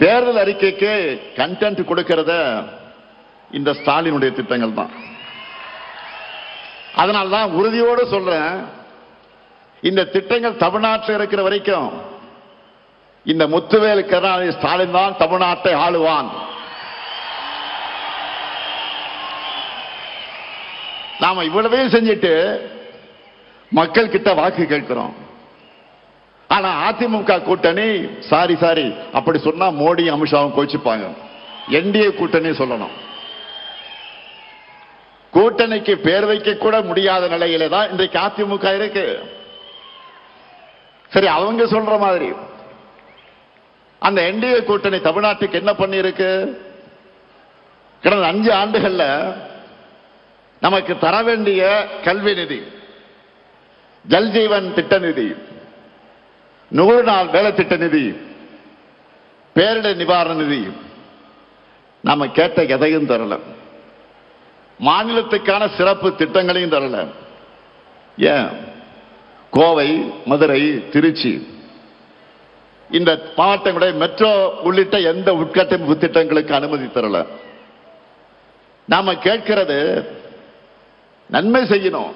தேர்தல் அறிக்கைக்கு கண்டென்ட் கொடுக்கிறத இந்த ஸ்டாலினுடைய திட்டங்கள் தான். அதனால்தான் உறுதியோடு சொல்றேன், இந்த திட்டங்கள் தமிழ்நாட்டில் இருக்கிற வரைக்கும் இந்த முத்துவேல் கருணாநிதி ஸ்டாலின் தான் தமிழ்நாட்டை ஆளுவான். நாம இவ்வளவையும் செஞ்சுட்டு மக்கள் கிட்ட வாக்கு கேட்கிறோம். ஆனா அதிமுக கூட்டணி சாரி அப்படி சொன்னா மோடி அமித்ஷாவும் கோச்சிப்பாங்க. என்டிஏ கூட்டணி சொல்லணும். கூட்டணிக்கு பேர் வைக்க கூட முடியாத நிலையில தான் இன்றைக்கு அதிமுக இருக்கு. சரி, அவங்க சொல்ற மாதிரி அந்த என்டிஏ கூட்டணி தமிழ்நாட்டுக்கு என்ன பண்ணி இருக்கு? கடந்த 5 ஆண்டுகள்ல நமக்கு தர வேண்டிய கல்வி நிதி, ஜல்ஜீவன் திட்ட நிதி, 100 நாள் வேலை திட்ட நிதி, பேரிடர் நிவாரண நிதி நாம கேட்ட எதையும் தரல. மாநிலத்துக்கான சிறப்பு திட்டங்களையும் தரல. ஏன்? கோவை, மதுரை, திருச்சி இந்த மாவட்டங்களுடைய மெட்ரோ உள்ளிட்ட எந்த உட்கட்டமைப்பு திட்டங்களுக்கு அனுமதி தரல. நாம கேட்கிறது நன்மை செய்யணும்,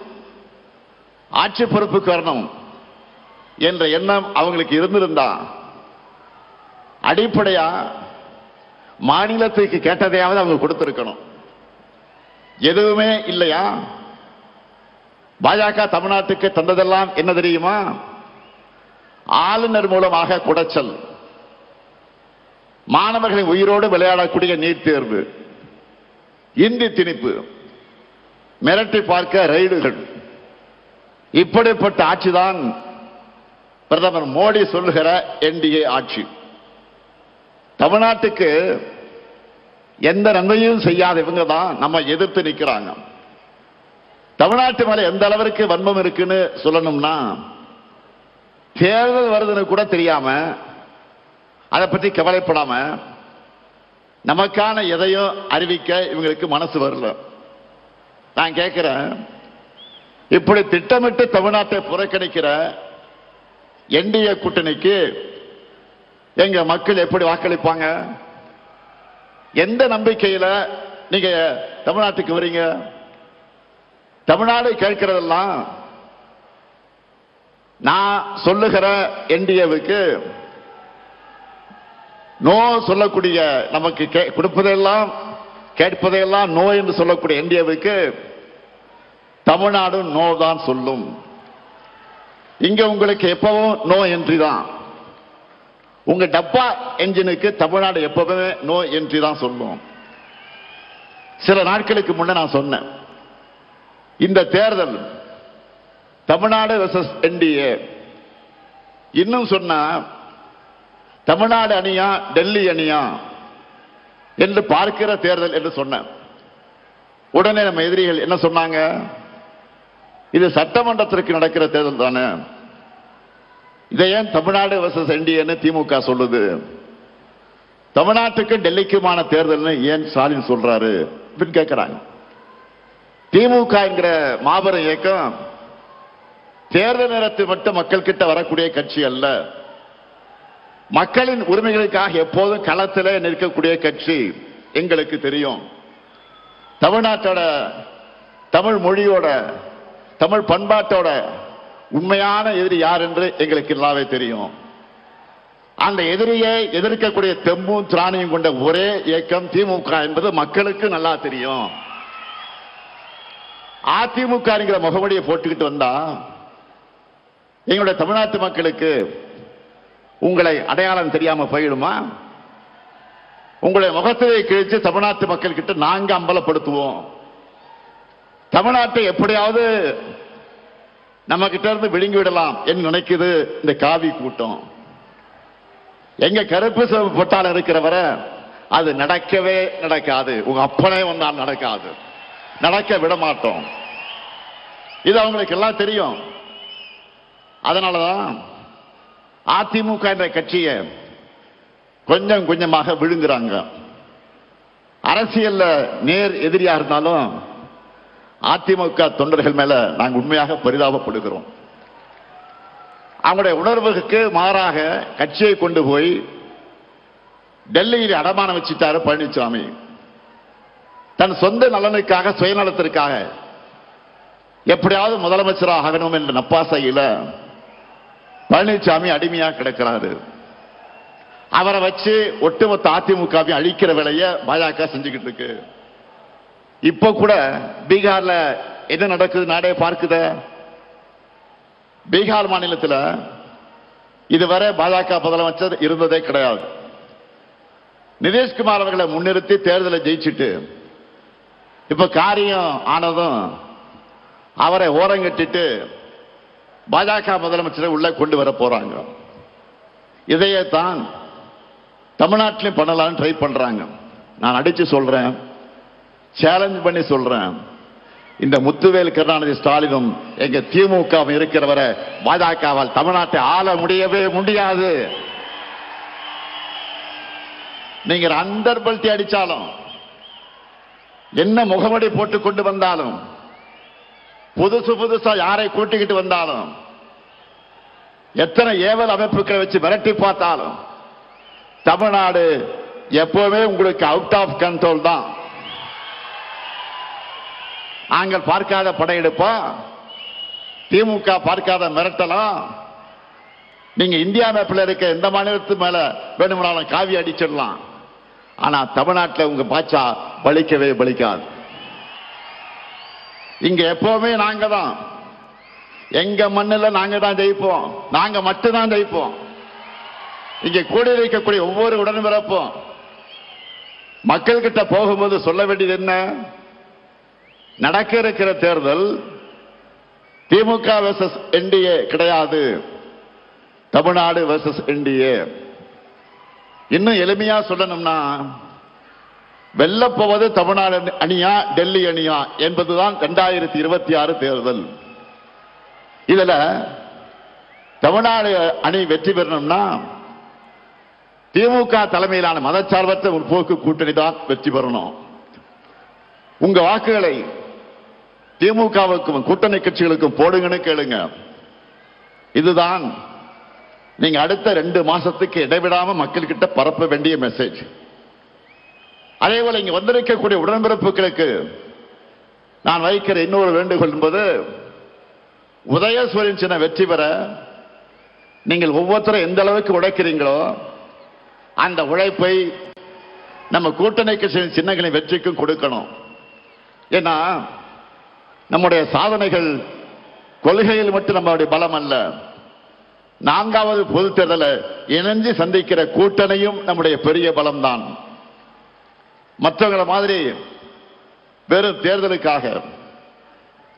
ஆட்சி பொறுப்புக்கு வரணும் என்ற எண்ணம் அவங்களுக்கு இருந்திருந்தா அடிப்படையா மாநிலத்துக்கு கேட்டதையாவது அவங்க கொடுத்திருக்கணும். எதுவுமே இல்லையா? பாஜக தமிழ்நாட்டுக்கு தந்ததெல்லாம் என்ன தெரியுமா? ஆளுநர் மூலமாக குடைச்சல், மாணவர்களை உயிரோடு விளையாடக்கூடிய நீட் தேர்வு, இந்தி திணிப்பு, மிரட்டி பார்க்க ரைடுகள். இப்படிப்பட்ட ஆட்சிதான் பிரதமர் மோடி சொல்லுகிற என்டிஏ ஆட்சி. தமிழ்நாட்டுக்கு எந்த நன்மையும் செய்யாத இவங்க தான் நம்ம எதிர்த்து நிற்கிறாங்க. தமிழ்நாட்டு மேல எந்த அளவிற்கு வன்மம் இருக்குன்னு சொல்லணும்னா, தேர்தல் வருதுன்னு கூட தெரியாம, அதை பற்றி கவலைப்படாம, நமக்கான எதையும் அறிவிக்க இவங்களுக்கு மனசு வரல. நான் கேட்கிறேன், இப்படி திட்டமிட்டு தமிழ்நாட்டை புறக்கணிக்கிற என்டிஏ கூட்டணிக்கு எங்க மக்கள் எப்படி வாக்களிப்பாங்க? எந்த நம்பிக்கையில நீங்க தமிழ்நாட்டுக்கு வரீங்க? தமிழ்நாடு கேட்கிறதெல்லாம் நான் சொல்லுகிற என்டிஏவுக்கு நோ சொல்லக்கூடிய, நமக்கு கொடுப்பதையெல்லாம் கேட்பதையெல்லாம் நோ என்று சொல்லக்கூடிய என்டிஏவுக்கு தமிழ்நாடு நோ தான் சொல்லும். இங்க உங்களுக்கு எப்பவும் நோ என்ட்ரி தான். உங்க டப்பா என்ஜினுக்கு தமிழ்நாடு எப்பவுமே நோ என்ட்ரி தான் சொல்லும். சில நாட்களுக்கு முன்ன நான் சொன்னேன், இந்த தேர்தல் தமிழ்நாடு வெர்சஸ் என்டிஏ, இன்னும் சொன்னா தமிழ்நாடு அணியா டெல்லி அணியா என்று பார்க்கிற தேர்தல் என்று சொன்னேன். உடனே நம்ம எதிரிகள் என்ன சொன்னாங்க? இது சட்டமன்றத்திற்கு நடக்கிற தேர்தல் தானே, இதை ஏன் தமிழ்நாடு வெர்சஸ் என்டிஏன்னு திமுக சொல்லுது? தமிழ்நாட்டுக்கு டெல்லிக்குமான தேர்தல் ஏன் ஸ்டாலின் சொல்றாரு அப்படின்னு கேட்கிறாங்க. திமுக என்கிற மாபெரும் இயக்கம் தேர்தல் நேரத்தில் மட்டும் மக்கள் கிட்ட வரக்கூடிய கட்சி அல்ல, மக்களின் உரிமைகளுக்காக எப்போதும் களத்தில் நிற்கக்கூடிய கட்சி. எங்களுக்கு தெரியும், தமிழ்நாட்டோட, தமிழ் மொழியோட, தமிழ் பண்பாட்டோட உண்மையான எதிரி யார் என்று எங்களுக்கு எல்லாமே தெரியும். அந்த எதிரியை எதிர்க்கக்கூடிய தெம்பும் திராணியும் கொண்ட ஒரே இயக்கம் திமுக என்பது மக்களுக்கு நல்லா தெரியும். அதிமுக என்கிற முகவடியை போட்டுக்கிட்டு வந்தா எங்களுடைய தமிழ்நாட்டு மக்களுக்கு உங்களை அடையாளம் தெரியாம போயிடுமா? உங்களுடைய முகத்தை கிழிச்சு தமிழ்நாட்டு மக்கள் கிட்ட நாங்க அம்பலப்படுத்துவோம். தமிழ்நாட்டை எப்படியாவது நம்ம கிட்ட இருந்து விழுங்கி விடலாம் என்று நினைக்குது இந்த காவி கூட்டம். எங்க கருப்பு சிவப்பு பொட்டாளம் இருக்கிறவரை அது நடக்கவே நடக்காது. உங்க அப்பனே வந்தால் நடக்காது, நடக்க விட மாட்டோம். இது அவங்களுக்கு எல்லாம் தெரியும். அதனாலதான் அதிமுக என்ற கட்சியை கொஞ்சம் கொஞ்சமாக விழுங்குறாங்க. அரசியல்ல நேர் எதிரியா இருந்தாலும் அதிமுக தொண்டர்கள் மேல நாங்கள் உண்மையாக பரிதாபப்படுகிறோம். அவங்களுடைய உணர்வுக்கு மாறாக கட்சியை கொண்டு போய் டெல்லியில் அடமானம் வச்சுட்டாரு பழனிசாமி. தன் சொந்த நலனுக்காக, சுயநலத்திற்காக எப்படியாவது முதலமைச்சராக ஆகணும் என்ற நப்பாசையில பழனிசாமி அடிமையா கிடக்கிறாரு. அவரை வச்சு ஒட்டுமொத்த அதிமுகவை அழிக்கிற வேலையை பாஜக செஞ்சுக்கிட்டு இருக்கு. இப்ப கூட பீகார்ல என்ன நடக்குது நாடே பார்க்குத. பீகார் மாநிலத்தில் இதுவரை பாஜக முதலமைச்சர் இருந்ததே கிடையாது. நிதிஷ்குமார் அவர்களை முன்னிறுத்தி தேர்தலை ஜெயிச்சுட்டு இப்ப காரியம் ஆனதும் அவரை ஓரங்கட்டிட்டு பாஜக முதலமைச்சரை உள்ள கொண்டு வர போறாங்க. இதையே தான் தமிழ்நாட்டிலும் பண்ணலாம்னு ட்ரை பண்றாங்க. நான் அடிச்சு சொல்றேன், சேலஞ்ச் பண்ணி சொல்றேன், இந்த முத்துவேல் கருணாநிதி ஸ்டாலினும் எங்க திமுக இருக்கிறவரை பாஜகவால் தமிழ்நாட்டை ஆள முடியவே முடியாது. நீங்க அண்டர்பல்ட்டி அடிச்சாலும், என்ன முகமடி போட்டு கொண்டு வந்தாலும், புதுசா யாரை கூட்டிக்கிட்டு வந்தாலும், எத்தனை ஏவல் அமைப்புகளை வச்சு மிரட்டி பார்த்தாலும் தமிழ்நாடு எப்பவுமே உங்களுக்கு அவுட் ஆஃப் கண்ட்ரோல் தான். நாங்கள் பார்க்காத படையெடுப்பா, திமுக பார்க்காத மிரட்டலாம். நீங்க இந்தியா மேப்பில் இருக்க எந்த மாநிலத்து மேல வேணும்னாலும் காவி அடிச்சிடலாம். ஆனா தமிழ்நாட்டில் உங்க பாச்சா பலிக்கவே பலிக்காது. இங்க எப்பவுமே நாங்க தான், எங்க மண்ணில் நாங்க தான் ஜெயிப்போம், நாங்க மட்டும்தான் ஜெயிப்போம். இங்க கூடி வைக்கக்கூடிய ஒவ்வொரு உடன்பிறப்பும் மக்கள் கிட்ட போகும்போது சொல்ல வேண்டியது என்ன? நடக்க இருக்கிற தேர்தல் திமுக வெர்சஸ் என்டிஏ கிடையாது, தமிழ்நாடு வெர்சஸ் என்டிஏ. இன்னும் எளிமையா சொல்லணும்னா, வெல்லப்போவது தமிழ்நாடு அணியா டெல்லி அணியா என்பதுதான் 2026 தேர்தல். இதுல தமிழ்நாடு அணி வெற்றி பெறணும்னா திமுக தலைமையிலான மதச்சார்பற்ற முற்போக்கு கூட்டணி தான் வெற்றி பெறணும். உங்க வாக்குகளை திமுகவுக்கும் கூட்டணி கட்சிகளுக்கும் போடுங்கன்னு கேளுங்க. இதுதான் நீங்க அடுத்த 2 மாசத்துக்கு இடைவிடாம மக்கள் கிட்ட பரப்ப வேண்டிய மெசேஜ். அதே போல இங்க வந்திருக்கக்கூடிய உடன்பிறப்புகளுக்கு நான் வைக்கிற இன்னொரு வேண்டுகோள் என்பது, உதயசூரியன் சின்ன வெற்றி பெற நீங்கள் ஒவ்வொருத்தரும் எந்த அளவுக்கு உழைக்கிறீங்களோ அந்த உழைப்பை நம்ம கூட்டணி கட்சியின் சின்னங்களின் வெற்றிக்கும் கொடுக்கணும். ஏன்னா நம்முடைய சாதனைகள் கொள்கையில் மட்டும் நம்மளுடைய பலம் அல்ல, 4வது பொது தேர்தலை இணைஞ்சு சந்திக்கிற கூட்டணியும் நம்முடைய பெரிய பலம் தான். மற்றவங்கள மாதிரி வெறும் தேர்தலுக்காக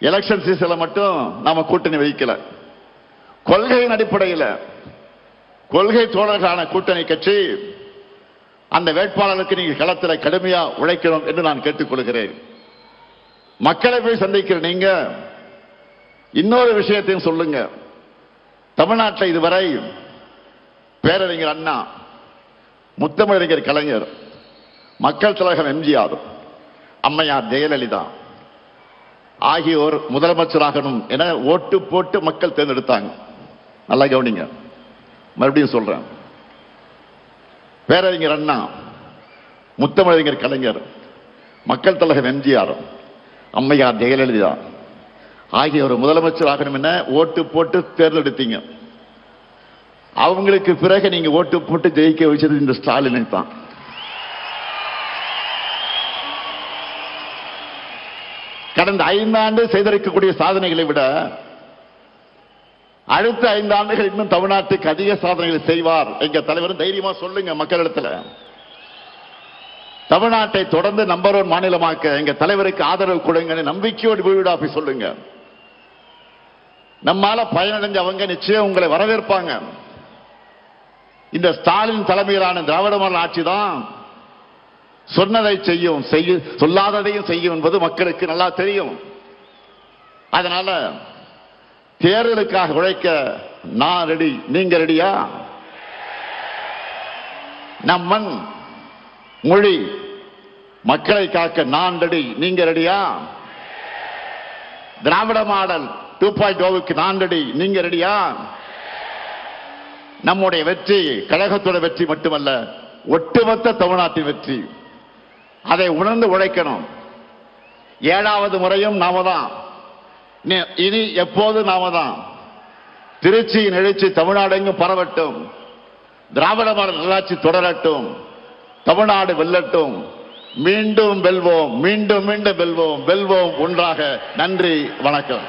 எலெக்ஷன் சீசன்ல மட்டும் நாம கூட்டணி வைக்கல. கொள்கையின் அடிப்படையில் கொள்கை தோழர்களான கூட்டணி கட்சி அந்த வேட்பாளருக்கு நீங்க களத்தில் கடுமையா உழைக்கணும் என்று நான் கேட்டுக்கொள்கிறேன். மக்களை போய் சந்திக்கிற நீங்க இன்னொரு விஷயத்தையும் சொல்லுங்க. தமிழ்நாட்டில் இதுவரை பேரறிஞர் அண்ணா, முத்தமிழறிஞர் கலைஞர், மக்கள் தலைவர் எம்ஜிஆர், அம்மையார் ஜெயலலிதா ஆகியோர் முதலமைச்சராகணும் என ஓட்டு போட்டு மக்கள் தேர்ந்தெடுத்தாங்க. நல்லா கவனிங்க, மறுபடியும் சொல்றேன். பேரறிஞர் அண்ணா, முத்தமிழறிஞர் கலைஞர், மக்கள் தலைவர் எம்ஜிஆர், அம்மையார் ஜெயலலிதா ஆகியோர் முதலமைச்சராகணும் என ஓட்டு போட்டு தேர்ந்தெடுத்தீங்க. அவங்களுக்கு பிறகு நீங்க ஓட்டு போட்டு ஜெயிக்க வச்சது இந்த ஸ்டாலினை தான். கடந்த 5 ஆண்டு செய்திருக்கக்கூடிய சாதனைகளை விட அடுத்த 5 ஆண்டுகள் இன்னும் தமிழ்நாட்டுக்கு அதிக சாதனைகளை செய்வார். எங்க தலைவர் தைரியமா சொல்லுங்க மக்களிடத்தில். தமிழ்நாட்டை தொடர்ந்து நம்பர் 1 மாநிலமாக்க எங்க தலைவருக்கு ஆதரவு கொடுங்க, நம்பிக்கையோடு வீடு ஆபி சொல்லுங்க. நம்மால பயனடைஞ்சவங்க நிச்சயம் உங்களை வரவேற்பாங்க. இந்த ஸ்டாலின் தலைமையிலான திராவிட மாடல் ஆட்சி தான் சொன்னதை செய்யும், சொல்லாததையும் செய்யும் என்பது மக்களுக்கு நல்லா தெரியும். அதனால தேர்தலுக்காக உழைக்க நான் ரெடி, நீங்க ரெடியா? நம் மண் மொழி மக்களை காக்க நான் ரெடி, நீங்க ரெடியா? திராவிட மாடல் 2.0க்கு நான் ரெடி, நீங்க ரெடியா? நம்முடைய வெற்றி கழகத்தோட வெற்றி மட்டுமல்ல, ஒட்டுமொத்த தமிழ்நாட்டின் வெற்றி. அதை உணர்ந்து உழைக்கணும். 7வது முறையும் நாம தான், இனி எப்போது நாம தான். திருச்சியின் எழுச்சி தமிழ்நாடு எங்கும் பரவட்டும். திராவிட மாடல் நல்லாட்சி தொடரட்டும். தமிழ்நாடு வெல்லட்டும். மீண்டும் வெல்வோம், மீண்டும் மீண்டும் வெல்வோம், வெல்வோம் ஒன்றாக. நன்றி, வணக்கம்.